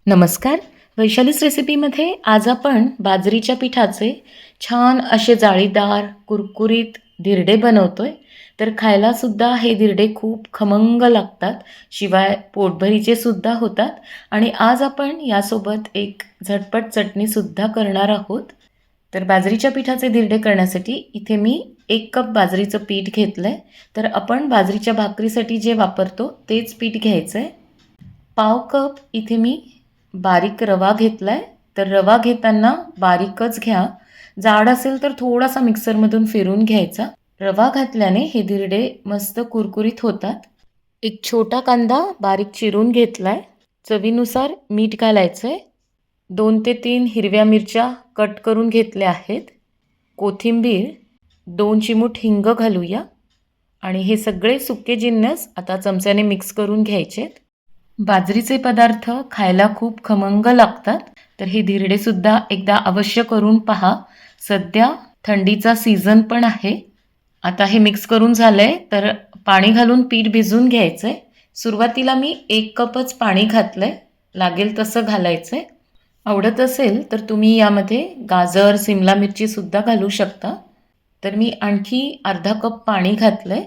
नमस्कार. वैशालीच रेसिपीमध्ये आज आपण बाजरीच्या पिठाचे छान असे जाळीदार कुरकुरीत धिरडे बनवतोय. तर खायलासुद्धा हे धिरडे खूप खमंग लागतात, शिवाय पोटभरीचे सुद्धा होतात. आणि आज आपण यासोबत एक झटपट चटणीसुद्धा करणार आहोत. तर बाजरीच्या पिठाचे धिरडे करण्यासाठी इथे मी 1 कप बाजरीचं पीठ घेतलं आहे. तर आपण बाजरीच्या भाकरीसाठी जे वापरतो तेच पीठ घ्यायचं आहे. पाव कप इथे मी बारीक रवा घेतला आहे. तर रवा घेताना बारीकच घ्या. जाड असेल तर थोडासा मिक्सरमधून फिरून घ्यायचा. रवा घातल्याने हे धिरडे मस्त कुरकुरीत होतात. एक छोटा कांदा बारीक चिरून घेतला आहे. चवीनुसार मीठ घालायचं आहे. 2 ते 3 हिरव्या मिरच्या कट करून घेतल्या आहेत. कोथिंबीर, 2 चिमूट हिंग घालूया आणि हे सगळे सुके जिन्नस आता चमच्याने मिक्स करून घ्यायचे आहेत. बाजरीचे पदार्थ खायला खूप खमंग लागतात. तर हे धिरडेसुद्धा एकदा अवश्य करून पहा. सध्या थंडीचा सीझन पण आहे. आता हे मिक्स करून झालं आहे, तर पाणी घालून पीठ भिजवून घ्यायचं आहे. सुरुवातीला मी 1 कपच पाणी घातलं आहे. लागेल तसं घालायचं आहे. आवडत असेल तर तुम्ही यामध्ये गाजर, सिमला मिरचीसुद्धा घालू शकता. तर मी आणखी अर्धा कप पाणी घातलं आहे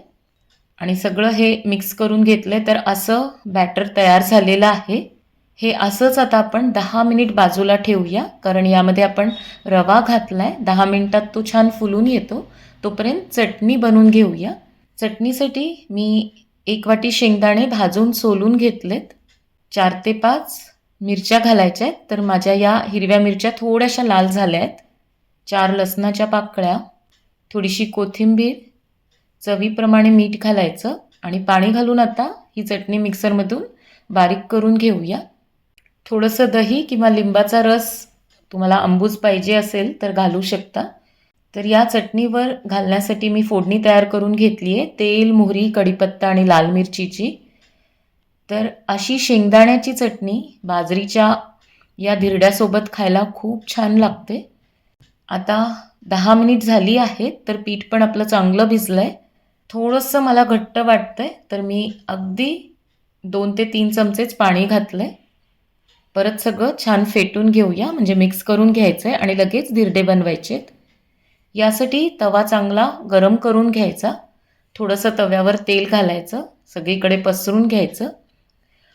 आणि सगळं हे मिक्स करून घेतलं आहे. तर असं बॅटर तयार झालेलं आहे. हे असंच आता आपण 10 मिनिट बाजूला ठेवूया, कारण यामध्ये आपण रवा घातला आहे. 10 मिनिटात तो छान फुलून येतो. तोपर्यंत चटणी बनवून घेऊया. चटणीसाठी मी 1 वाटी शेंगदाणे भाजून सोलून घेतलेत. 4 ते 5 मिरच्या घालायच्या आहेत. तर माझ्या या हिरव्या मिरच्या थोड्याशा लाल झाल्या आहेत. 4 लसणाच्या पाकळ्या, थोडीशी कोथिंबीर, चवीप्रमाणे मीठ घालायचं आणि पाणी घालून आता ही चटणी मिक्सरमधून बारीक करून घेऊया. थोडंसं दही किंवा लिंबाचा रस तुम्हाला आंबूस पाहिजे असेल तर घालू शकता. तर या चटणीवर घालण्यासाठी मी फोडणी तयार करून घेतली आहे. तेल, मोहरी, कढीपत्ता आणि लाल मिरचीची. तर अशी शेंगदाण्याची चटणी बाजरीच्या या धिरड्यासोबत खायला खूप छान लागते. आता 10 मिनिट झाली आहेत, तर पीठ पण आपलं चांगलं भिजलं आहे. थोडंसं मला घट्ट वाटतं आहे, तर मी अगदी 2 ते 3 चमचेच पाणी घातलं आहे. परत सगळं छान फेटून घेऊया, म्हणजे मिक्स करून घ्यायचं आहे आणि लगेच धिरडे बनवायचे आहेत. यासाठी तवा चांगला गरम करून घ्यायचा. थोडंसं तव्यावर तेल घालायचं, सगळीकडे पसरून घ्यायचं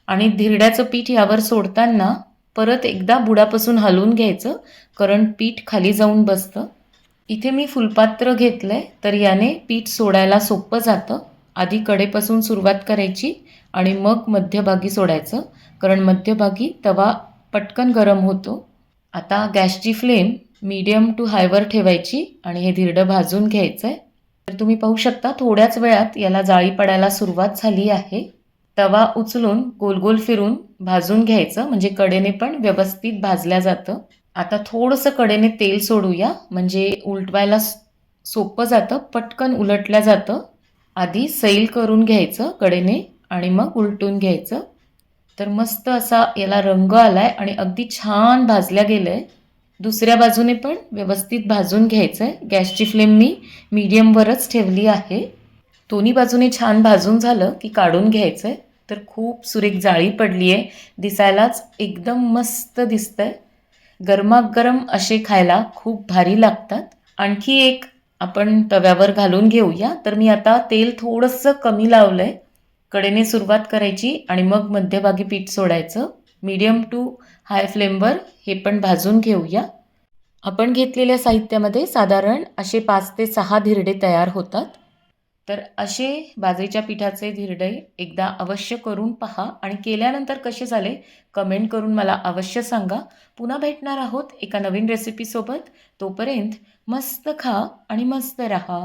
आणि धिरड्याचं पीठ यावर सोडताना परत एकदा बुडापासून हलवून घ्यायचं, कारण पीठ खाली जाऊन बसतं. इथे मी फुलपात्र घेतलं आहे, तर याने पीठ सोडायला सोपं जातं. आधी कडेपासून सुरुवात करायची आणि मग मध्यभागी सोडायचं, कारण मध्यभागी तवा पटकन गरम होतो. आता गॅसची फ्लेम मीडियम टू हायवर ठेवायची आणि हे धिरडं भाजून घ्यायचं आहे. तर तुम्ही पाहू शकता थोड्याच वेळात याला जाळी पडायला सुरुवात झाली आहे. तवा उचलून गोल गोल फिरून भाजून घ्यायचं, म्हणजे कडेने पण व्यवस्थित भाजल्या जातं. आता थोडंसं कडेने तेल सोडूया, म्हणजे उलटवायला सोपं जातं, पटकन उलटल्या जातं. आधी सैल करून घ्यायचं कडेने आणि मग उलटून घ्यायचं. तर मस्त असा याला रंग आला आहे आणि अगदी छान भाजल्या गेलं आहे. दुसऱ्या बाजूने पण व्यवस्थित भाजून घ्यायचं आहे. गॅसची फ्लेम मी मीडियमवरच ठेवली आहे. दोन्ही बाजूने छान भाजून झालं की काढून घ्यायचं आहे. तर खूप सुरेख जाळी पडली आहे. दिसायलाच एकदम मस्त दिसतंय. गरमागरम असे खायला खूप भारी लागतात. आणखी एक आपण तव्यावर घालून घेऊया. तर मी आता तेल थोडंसं कमी लावलं आहे. कडेने सुरुवात करायची आणि मग मध्यभागी पीठ सोडायचं. मीडियम टू हाय फ्लेमवर हे पण भाजून घेऊया. आपण घेतलेल्या साहित्यामध्ये साधारण असे 5 ते 6 धिरडे तयार होतात. तर असे बाजरीच्या पिठाचे धिरडे एकदा अवश्य करून पहा आणि केल्यानंतर कसे झाले कमेंट करून मला अवश्य सांगा. पुन्हा भेटणार आहोत एका नवीन रेसिपीसोबत. तोपर्यंत मस्त खा आणि मस्त रहा.